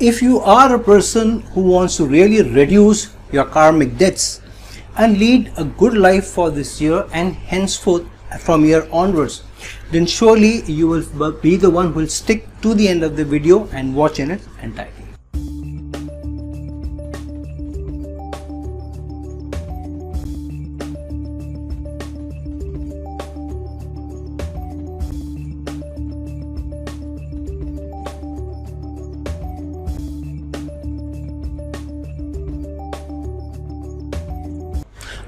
if you are a person who wants to really reduce your karmic debts and lead a good life for this year and henceforth from here onwards, then surely you will be the one who will stick to the end of the video and watch in its entirety.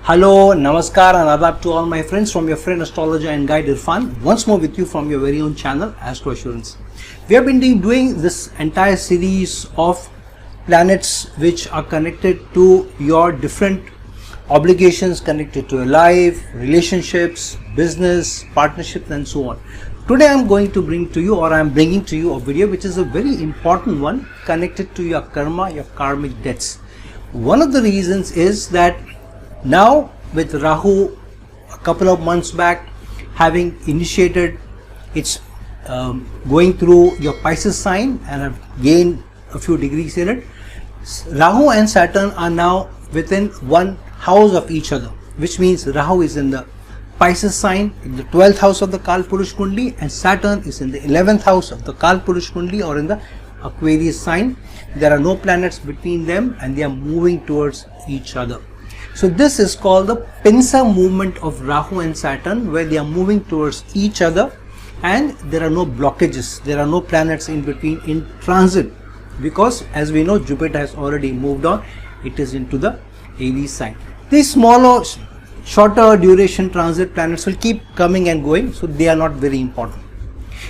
Hello, Namaskar and Adab to all my friends from your friend astrologer and guide Irfan, once more with you from your very own channel Astro Assurance. We have been doing this entire series of planets which are connected to your different obligations, connected to your life, relationships, business, partnerships and so on. Today I am going to bring to you, or I am bringing to you, a video which is a very important one connected to your karma, your karmic debts. One of the reasons is that now with Rahu a couple of months back having initiated its going through your Pisces sign and have gained a few degrees in it, Rahu and Saturn are now within one house of each other, which means Rahu is in the Pisces sign in the 12th house of the Kalpurush Kundli and Saturn is in the 11th house of the Kalpurush Kundli or in the Aquarius sign. There are no planets between them and they are moving towards each other. So this is called the Pincer movement of Rahu and Saturn, where they are moving towards each other and there are no blockages, there are no planets in between in transit, because as we know Jupiter has already moved on, it is into the Aries sign. These smaller, shorter duration transit planets will keep coming and going, so they are not very important.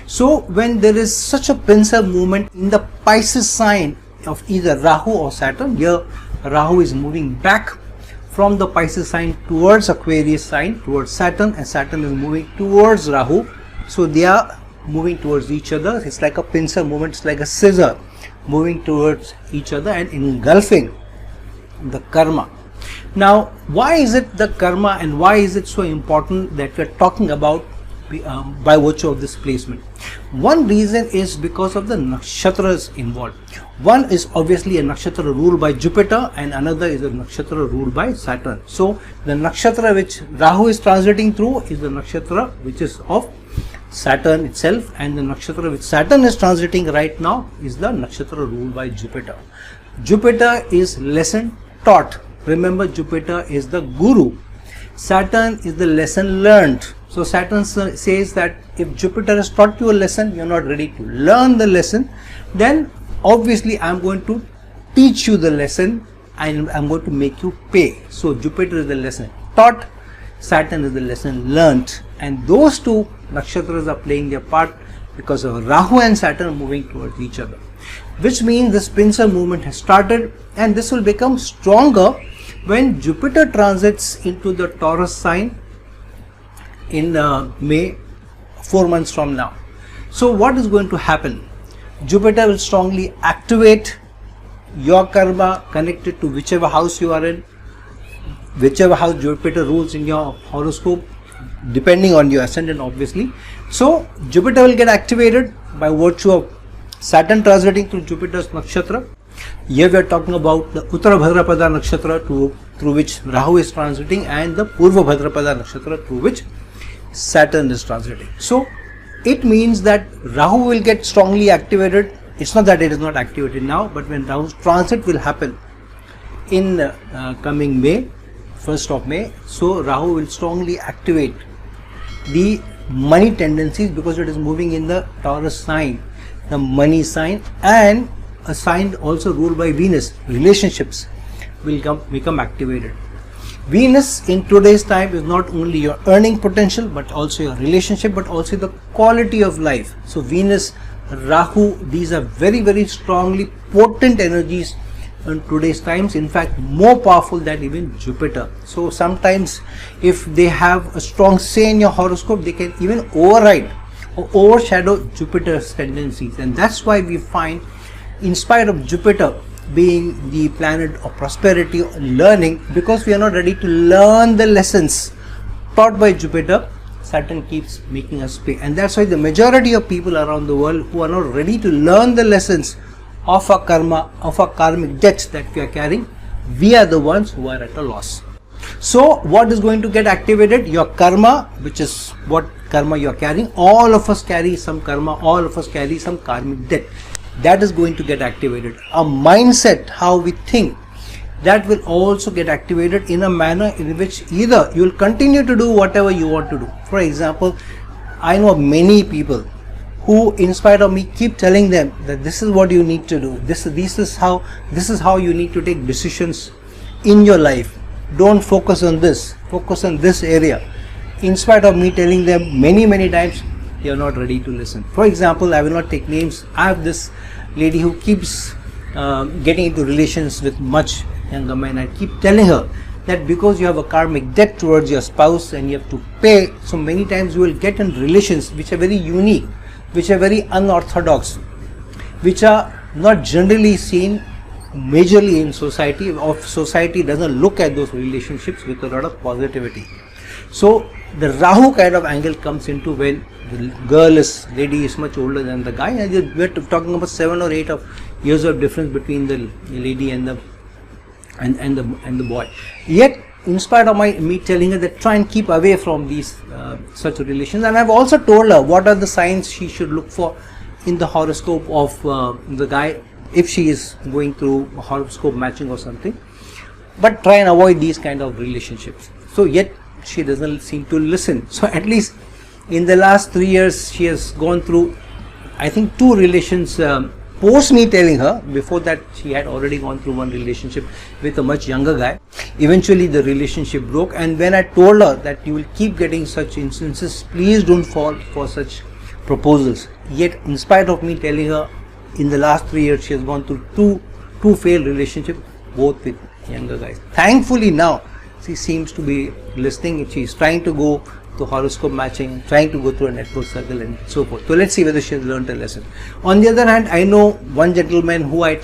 So when there is such a Pincer movement in the Pisces sign of either Rahu or Saturn, here Rahu is moving back from the Pisces sign towards Aquarius sign, towards Saturn, and Saturn is moving towards Rahu. So they are moving towards each other. It's like a pincer movement, it's like a scissor moving towards each other and engulfing the karma. Now, why is it the karma and why is it so important that we are talking about by virtue of this placement? One reason is because of the nakshatras involved. One is obviously a nakshatra ruled by Jupiter and another is a nakshatra ruled by Saturn. So the nakshatra which Rahu is transiting through is the nakshatra which is of Saturn itself, and the nakshatra which Saturn is transiting right now is the nakshatra ruled by Jupiter. Jupiter is lesson taught. Remember, Jupiter is the guru. Saturn is the lesson learned. So Saturn says that if Jupiter has taught you a lesson, you are not ready to learn the lesson, then obviously I am going to teach you the lesson and I am going to make you pay. So Jupiter is the lesson taught, Saturn is the lesson learnt, and those two nakshatras are playing their part because of Rahu and Saturn moving towards each other, which means this Pincer movement has started, and this will become stronger when Jupiter transits into the Taurus sign in May, 4 months from now. So what is going to happen? Jupiter will strongly activate your karma connected to whichever house you are in, whichever house Jupiter rules in your horoscope, depending on your ascendant obviously. So Jupiter will get activated by virtue of Saturn transiting through Jupiter's nakshatra. Here we are talking about the Uttara Bhadrapada nakshatra through which Rahu is transiting and the Purva Bhadrapada nakshatra through which Saturn is transiting. So it means that Rahu will get strongly activated. It's not that it is not activated now, but when Rahu's transit will happen in coming May, 1st of May, so Rahu will strongly activate the money tendencies because it is moving in the Taurus sign, the money sign, and a sign also ruled by Venus. Relationships will become activated. Venus in today's time is not only your earning potential but also your relationship, but also the quality of life. So Venus, Rahu, these are very, very strongly potent energies in today's times, in fact more powerful than even Jupiter. So sometimes if they have a strong say in your horoscope, they can even override or overshadow Jupiter's tendencies, and that's why we find, in spite of Jupiter being the planet of prosperity and learning, because we are not ready to learn the lessons taught by Jupiter, Saturn keeps making us pay. And that's why the majority of people around the world who are not ready to learn the lessons of a karma, of a karmic debt that we are carrying, we are the ones who are at a loss. So what is going to get activated? Your karma, which is what karma you are carrying. All of us carry some karma, all of us carry some karmic debt. That is going to get activated. A mindset, how we think, that will also get activated in a manner in which either you will continue to do whatever you want to do. For example, I know many people who, in spite of me, keep telling them that this is what you need to do. This is how you need to take decisions in your life. Don't focus on this. Focus on this area. In spite of me telling them many times, they are not ready to listen. For example, I will not take names. I have this lady who keeps getting into relations with much younger men. I keep telling her that because you have a karmic debt towards your spouse and you have to pay, so many times you will get in relations which are very unique, which are very unorthodox, which are not generally seen majorly in society, or society doesn't look at those relationships with a lot of positivity. So the Rahu kind of angle comes into when the lady is much older than the guy, and we're talking about 7 or 8 years of difference between the lady and the boy. Yet, in spite of me telling her that try and keep away from these such relations, and I've also told her what are the signs she should look for in the horoscope of the guy if she is going through horoscope matching or something, but try and avoid these kind of relationships. So yet she doesn't seem to listen. So at least in the last 3 years she has gone through, I think, 2 relations post me telling her. Before that she had already gone through one relationship with a much younger guy. Eventually the relationship broke, and when I told her that you will keep getting such instances, please don't fall for such proposals. Yet in spite of me telling her, in the last 3 years she has gone through two failed relationships, both with younger guys. Thankfully now she seems to be listening. She is trying to go to horoscope matching, trying to go through a network circle and so forth. So let's see whether she has learned a lesson. On the other hand, I know one gentleman who I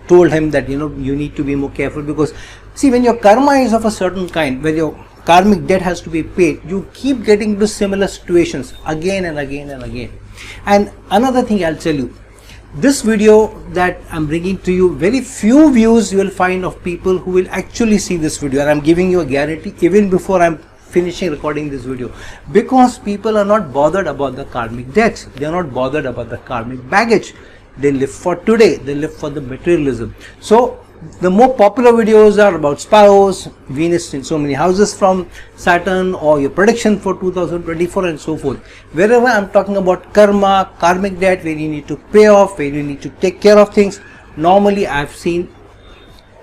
told him that you need to be more careful, because see, when your karma is of a certain kind, where your karmic debt has to be paid, you keep getting into similar situations again and again and again. And another thing I'll tell you, this video that I'm bringing to you, very few views you will find of people who will actually see this video, and I'm giving you a guarantee even before I'm finishing recording this video, because people are not bothered about the karmic debts. They are not bothered about the karmic baggage. They live for today. They live for the materialism. So the more popular videos are about spouse, Venus in so many houses from Saturn, or your prediction for 2024 and so forth. Wherever I'm talking about karma, karmic debt, where you need to pay off, where you need to take care of things, normally I've seen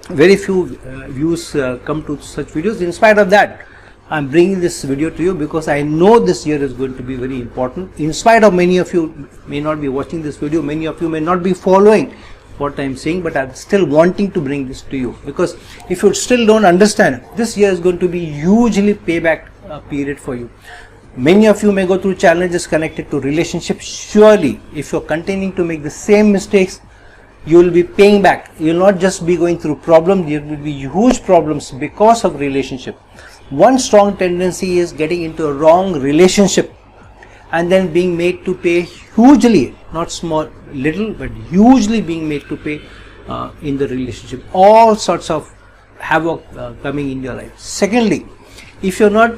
very few views come to such videos. In spite of that, I'm bringing this video to you because I know this year is going to be very important. In spite of many of you may not be watching this video, many of you may not be following what I'm saying, but I'm still wanting to bring this to you, because if you still don't understand, this year is going to be hugely payback period for you. Many of you may go through challenges connected to relationships. Surely, if you're continuing to make the same mistakes, you will be paying back. You will not just be going through problems, there will be huge problems because of relationship. One strong tendency is getting into a wrong relationship and then being made to pay hugely, not small, little, but hugely being made to pay in the relationship. All sorts of havoc coming in your life. Secondly, if you're not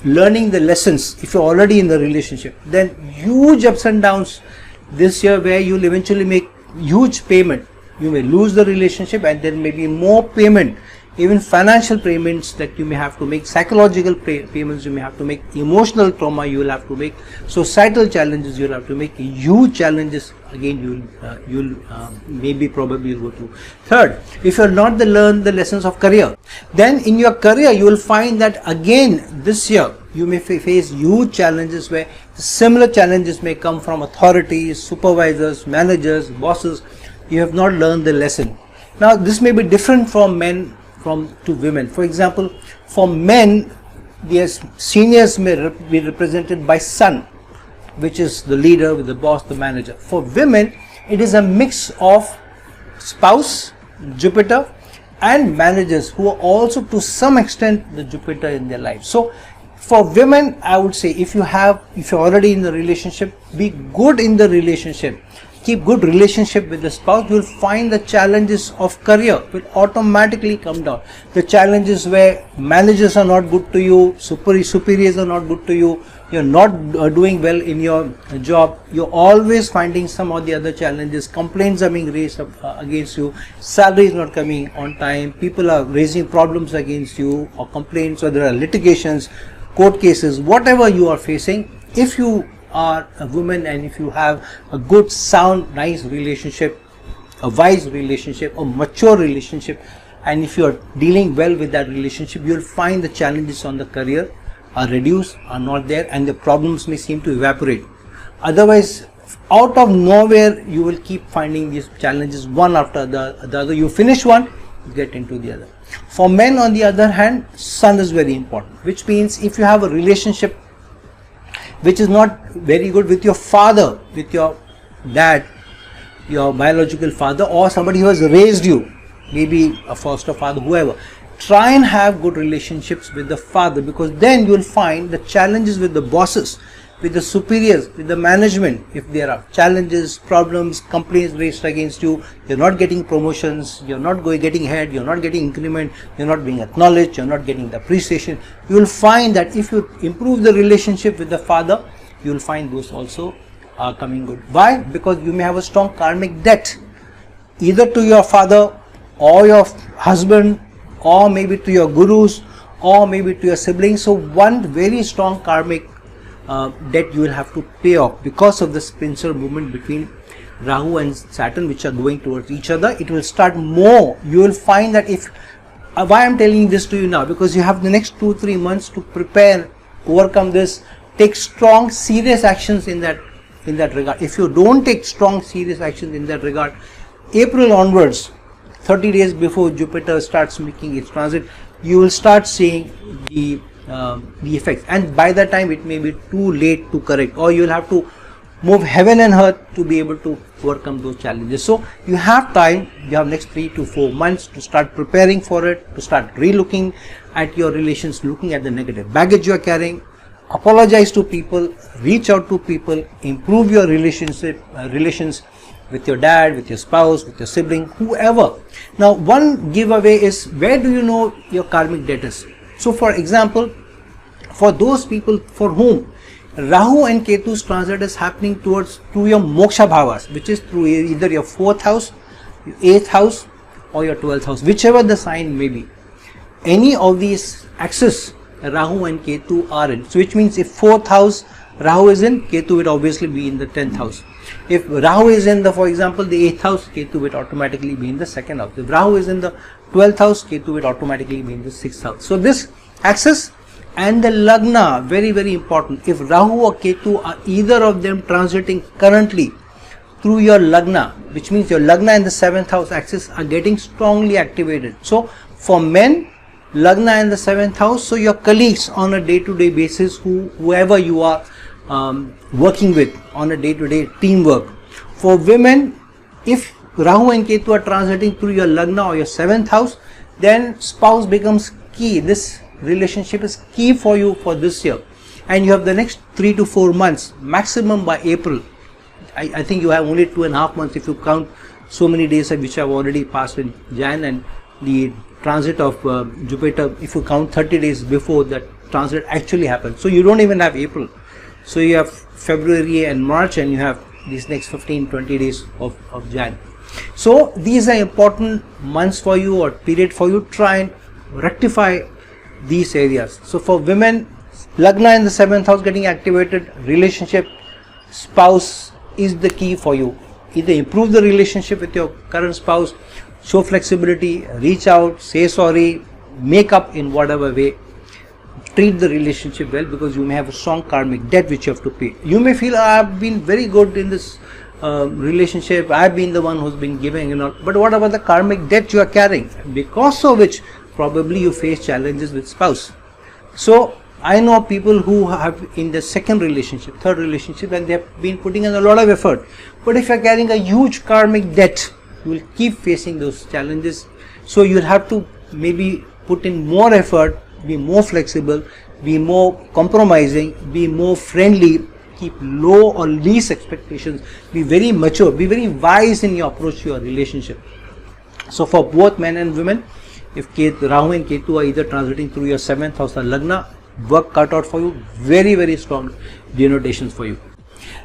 learning the lessons, if you're already in the relationship, then huge ups and downs this year, where you'll eventually make huge payment. You may lose the relationship, and there may be more payment, even financial payments that you may have to make, psychological payments you may have to make, emotional trauma you will have to make, societal challenges you will have to make, huge challenges again you'll maybe probably go through. Third, if you are not learn the lessons of career, then in your career you will find that again this year you may face huge challenges, where similar challenges may come from authorities, supervisors, managers, bosses. You have not learned the lesson. Now this may be different from men to women. For example, for men, their seniors may be represented by sun, which is the leader, with the boss, the manager. For women, it is a mix of spouse, Jupiter, and managers, who are also to some extent the Jupiter in their life. So for women, I would say, if you're already in the relationship, be good in the relationship. keep good relationship with the spouse, you will find the challenges of career will automatically come down. The challenges where managers are not good to you, superiors are not good to you, you're not doing well in your job, you're always finding some or the other challenges, complaints are being raised against you, salary is not coming on time, people are raising problems against you or complaints, or there are litigations, court cases, whatever you are facing. If you are a woman and if you have a good, sound, nice relationship, a wise relationship, a mature relationship, and if you are dealing well with that relationship, you will find the challenges on the career are reduced, are not there, and the problems may seem to evaporate. Otherwise, out of nowhere, you will keep finding these challenges one after the other. You finish one, you get into the other. For men, on the other hand, sun is very important, which means if you have a relationship which is not very good with your father, with your dad, your biological father, or somebody who has raised you, maybe a foster father, whoever, try and have good relationships with the father, because then you will find the challenges with the bosses, with the superiors, with the management. If there are challenges, problems, complaints raised against you, you're not getting promotions, you're not getting ahead, you're not getting increment, you're not being acknowledged, you're not getting the appreciation, you will find that if you improve the relationship with the father, you will find those also are coming good. Why? Because you may have a strong karmic debt, either to your father or your husband, or maybe to your gurus, or maybe to your siblings. So one very strong karmic debt you will have to pay off because of this Pincer movement between Rahu and Saturn, which are going towards each other. It will start more. You will find that if why I'm telling this to you now, because you have the next 2-3 months to prepare, overcome this, take strong, serious actions in that regard. If you don't take strong, serious actions in that regard, April onwards, 30 days before Jupiter starts making its transit, you will start seeing the effects, and by that time it may be too late to correct, or you will have to move heaven and earth to be able to overcome those challenges. So you have time, you have next 3 to 4 months to start preparing for it, to start re-looking at your relations, looking at the negative baggage you are carrying, apologize to people, reach out to people, improve your relations with your dad, with your spouse, with your sibling, whoever. Now one giveaway is, where do you know your karmic debt is? So for example, for those people for whom Rahu and Ketu's transit is happening through your moksha bhavas, which is through either your 4th house, your 8th house, or your 12th house, whichever the sign may be, any of these axes Rahu and Ketu are in. So which means if 4th house Rahu is in, Ketu would obviously be in the 10th house. If Rahu is in the, for example, the 8th house, Ketu would automatically be in the 2nd house. If Rahu is in the 12th house, Ketu would automatically be in the 6th house. So this axis and the Lagna, very, very important. If Rahu or Ketu are either of them transiting currently through your Lagna, which means your Lagna and the 7th house axis are getting strongly activated. So for men, Lagna and the 7th house, so your colleagues on a day-to-day basis, whoever you are working with on a day-to-day teamwork. For women, if Rahu and Ketu are transiting through your Lagna or your 7th house, then spouse becomes key. This relationship is key for you for this year, and you have the next 3 to 4 months, maximum by April. I think you have only 2.5 months if you count so many days which have already passed in Jan, and the transit of Jupiter, if you count 30 days before that transit actually happens. So you don't even have April. So you have February and March, and you have these next 15-20 days of Jan. So these are important months for you, or period for you. Try and rectify these areas. So for women, Lagna in the 7th house getting activated, relationship, spouse is the key for you. Either improve the relationship with your current spouse, show flexibility, reach out, say sorry, make up in whatever way. Treat the relationship well, because you may have a strong karmic debt which you have to pay. You may feel, I've been very good in this relationship, I've been the one who's been giving, but what about the karmic debt you are carrying, because of which probably you face challenges with spouse. So I know people who have in the second relationship, third relationship, and they have been putting in a lot of effort, but if you are carrying a huge karmic debt, you will keep facing those challenges. So you'll have to maybe put in more effort, be more flexible, be more compromising, be more friendly, keep low or least expectations, be very mature, be very wise in your approach to your relationship. So for both men and women, if Rahu and Ketu are either transiting through your 7th house or Lagna, work cut out for you, very, very strong denotations for you.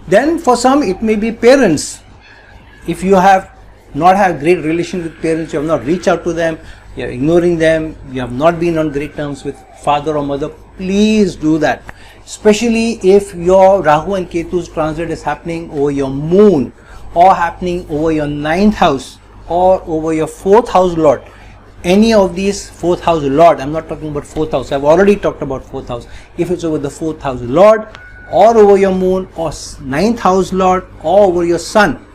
Then for some it may be parents. If you have not have great relation with parents, you have not reached out to them, you are ignoring them, you have not been on great terms with father or mother, please do that. Especially if your Rahu and Ketu's transit is happening over your moon, or happening over your 9th house, or over your 4th house lord. Any of these 4th house lord, I'm not talking about 4th house, I've already talked about 4th house. If it's over the 4th house lord, or over your moon, or 9th house lord, or over your sun,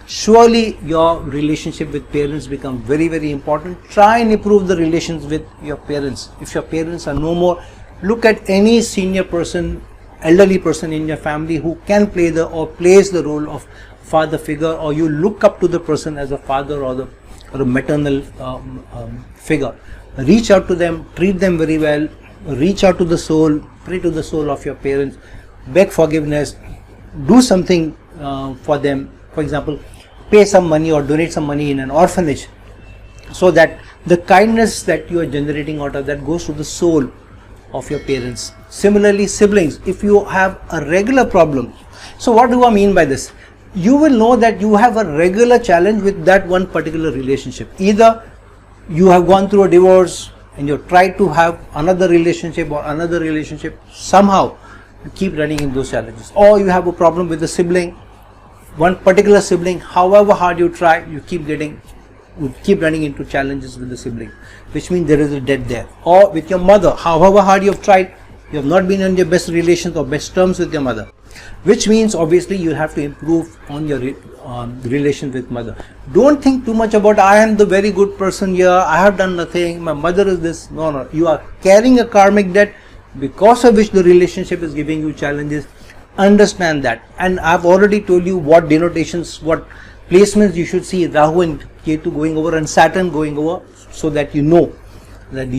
surely your relationship with parents become very, very important. Try and improve the relations with your parents. If your parents are no more, look at any senior person, elderly person in your family who can play the or plays the role of father figure, or you look up to the person as a father or a maternal figure. Reach out to them, treat them very well, reach out to the soul, pray to the soul of your parents, beg forgiveness, do something for them. For example, pay some money or donate some money in an orphanage, so that the kindness that you are generating out of that goes to the soul of your parents. Similarly, siblings, if you have a regular problem, so what do I mean by this? You will know that you have a regular challenge with that one particular relationship. Either you have gone through a divorce and you try to have another relationship, or another relationship, somehow you keep running into those challenges, or you have a problem with the sibling, one particular sibling, however hard you try, you keep running into challenges with the sibling, which means there is a debt there. Or with your mother, however hard you have tried, you have not been on your best relations or best terms with your mother, which means obviously you have to improve on your relation with mother. Don't think too much about, I am the very good person here, I have done nothing, my mother is this. No, you are carrying a karmic debt because of which the relationship is giving you challenges. Understand that, and I've already told you what denotations, what placements you should see Rahu and Ketu going over and Saturn going over, so that you know that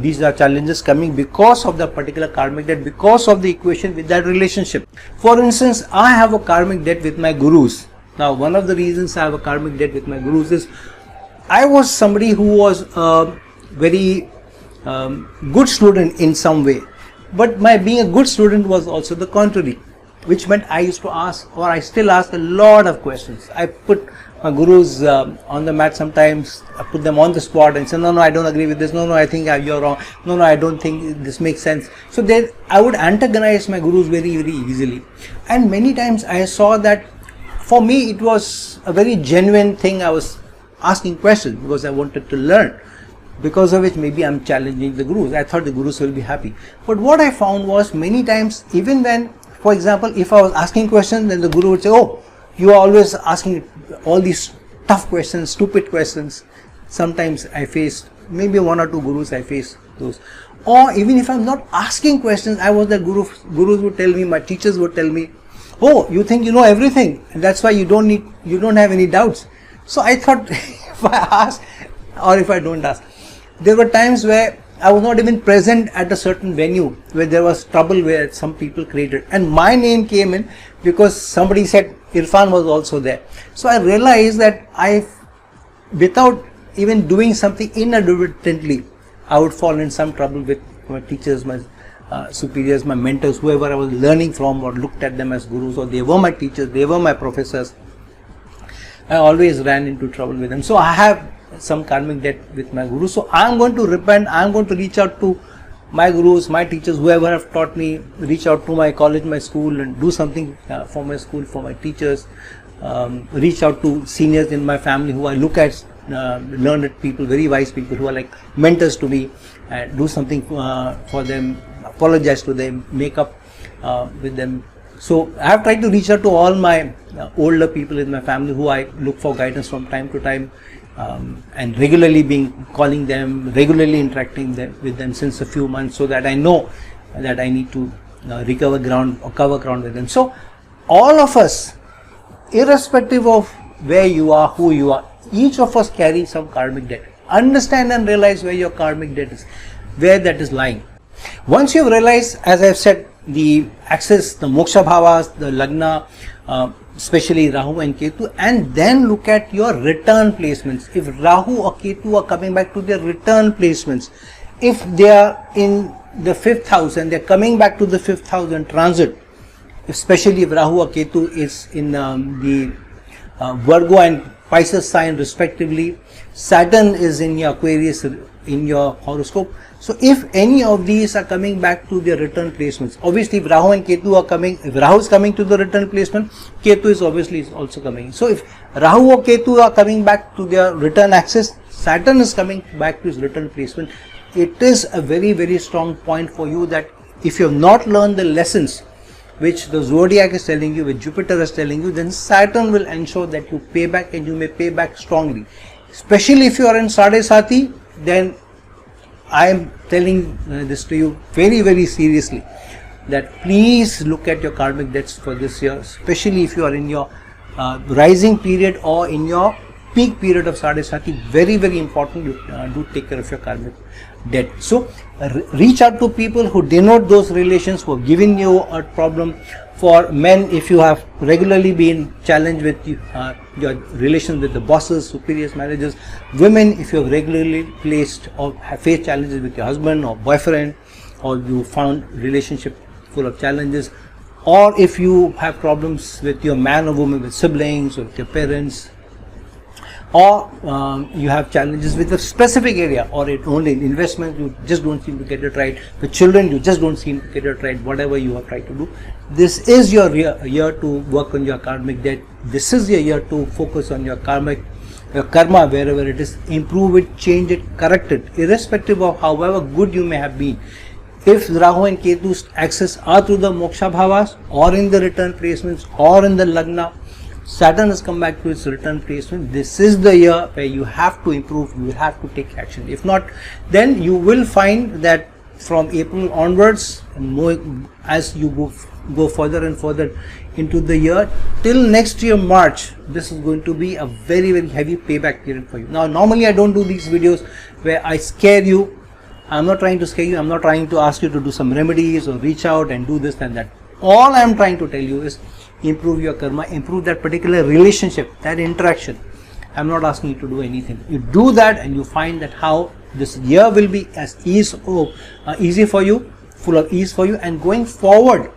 these are challenges coming because of the particular karmic debt, because of the equation with that relationship. For instance, I have a karmic debt with my gurus. Now, one of the reasons I have a karmic debt with my gurus is I was somebody who was a very good student in some way. But my being a good student was also the contrary, which meant I used to ask, or I still ask, a lot of questions. I put my gurus on the mat sometimes, I put them on the spot and say, no, I don't agree with this, no, I think you're wrong, no, I don't think this makes sense. So then I would antagonize my gurus very, very easily. And many times I saw that for me it was a very genuine thing. I was asking questions because I wanted to learn, because of which maybe I'm challenging the gurus. I thought the gurus will be happy. But what I found was, many times, even when, for example, if I was asking questions, then the guru would say, oh, you are always asking all these tough questions, stupid questions. Sometimes I faced, maybe 1 or 2 gurus I faced those. Or even if I'm not asking questions, I was the gurus would tell me, my teachers would tell me, oh, you think you know everything, and that's why you don't have any doubts. So I thought, if I ask or if I don't ask. There were times where I was not even present at a certain venue where there was trouble where some people created, and my name came in because somebody said Irfan was also there. So I realized that without even doing something inadvertently, I would fall in some trouble with my teachers, my superiors, my mentors, whoever I was learning from, or looked at them as gurus, or they were my teachers, they were my professors. I always ran into trouble with them. So I have some karmic debt with my gurus. So I am going to repent. I am going to reach out to my gurus, my teachers, whoever have taught me, reach out to my college, my school, and do something for my school, for my teachers. Reach out to seniors in my family who I look at, learned people, very wise people who are like mentors to me, and do something for them, apologize to them, make up with them. So I have tried to reach out to all my older people in my family who I look for guidance from time to time, and regularly calling them, regularly interacting with them since a few months, so that I know that I need to recover ground or cover ground with them. So all of us, irrespective of where you are, who you are, each of us carry some karmic debt. Understand and realize where your karmic debt is, where that is lying. Once you realize, as I have said, the axis, the moksha bhavas, the lagna, especially Rahu and Ketu, and then look at your return placements. If Rahu or Ketu are coming back to their return placements, if they are in the 5th house and they are coming back to the 5th house and transit, especially if Rahu or Ketu is in the Virgo and Pisces sign respectively, Saturn is in your Aquarius in your horoscope. So if any of these are coming back to their return placements, obviously if Rahu and Ketu are coming, if Rahu is coming to the return placement, Ketu is obviously also coming. So if Rahu or Ketu are coming back to their return axis, Saturn is coming back to his return placement, it is a very, very strong point for you that if you have not learned the lessons which the zodiac is telling you, which Jupiter is telling you, then Saturn will ensure that you pay back, and you may pay back strongly. Especially if you are in Sadhe-Sati, then I am telling this to you very, very seriously, that please look at your karmic debts for this year, especially if you are in your rising period or in your peak period of Sadhe-Sati. Very, very important, you do take care of your karmic debt. So reach out to people who denote those relations, who are giving you a problem. For men, if you have regularly been challenged with your relations with the bosses, superiors, managers. Women, if you have regularly placed or have faced challenges with your husband or boyfriend, or you found relationship full of challenges, or if you have problems with your man or woman, with siblings or with your parents, or you have challenges with a specific area, or it only in investment you just don't seem to get it right, with children you just don't seem to get it right, whatever you have tried to do, this is your year to work on your karmic debt. This is your year to focus on your karma wherever it is, improve it, change it, correct it, irrespective of however good you may have been. If Rahu and Ketu's axis are through the moksha bhavas, or in the return placements, or in the lagna, Saturn has come back to its return placement, this is the year where you have to improve, you have to take action. If not, then you will find that from April onwards, and more, as you go further and further into the year, till next year March, this is going to be a very, very heavy payback period for you. Now, normally I don't do these videos where I scare you. I'm not trying to scare you, I'm not trying to ask you to do some remedies or reach out and do this and that. All I'm trying to tell you is improve your karma, improve that particular relationship, that interaction. I'm not asking you to do anything. You do that and you find that how this year will be as easy for you, full of ease for you, and going forward,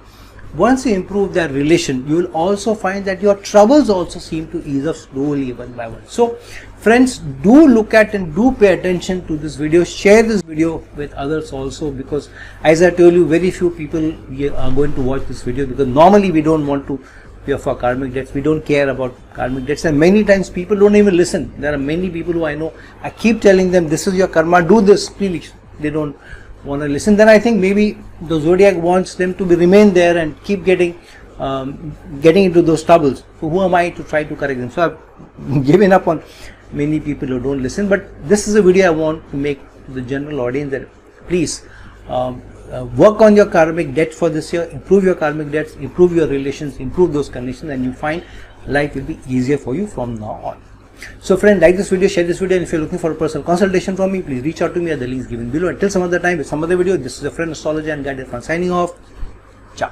once you improve that relation, you will also find that your troubles also seem to ease up slowly one by one. So friends, do look at and do pay attention to this video, share this video with others also, because as I told you, very few people are going to watch this video, because normally we don't want to pay for karmic debts, we don't care about karmic debts, and many times people don't even listen. There are many people who I know, I keep telling them this is your karma, do this, please, they don't want to listen. Then I think maybe the zodiac wants them to remain there and keep getting into those troubles. So who am I to try to correct them? So I've given up on many people who don't listen. But this is a video I want to make to the general audience, that please work on your karmic debt for this year, improve your karmic debts, improve your relations, improve those conditions, and you find life will be easier for you from now on. So friend, like this video, share this video, and if you're looking for a personal consultation from me, please reach out to me at the links given below. Until some other time with some other video, this is your friend astrologer and guide Irfan signing off. Ciao.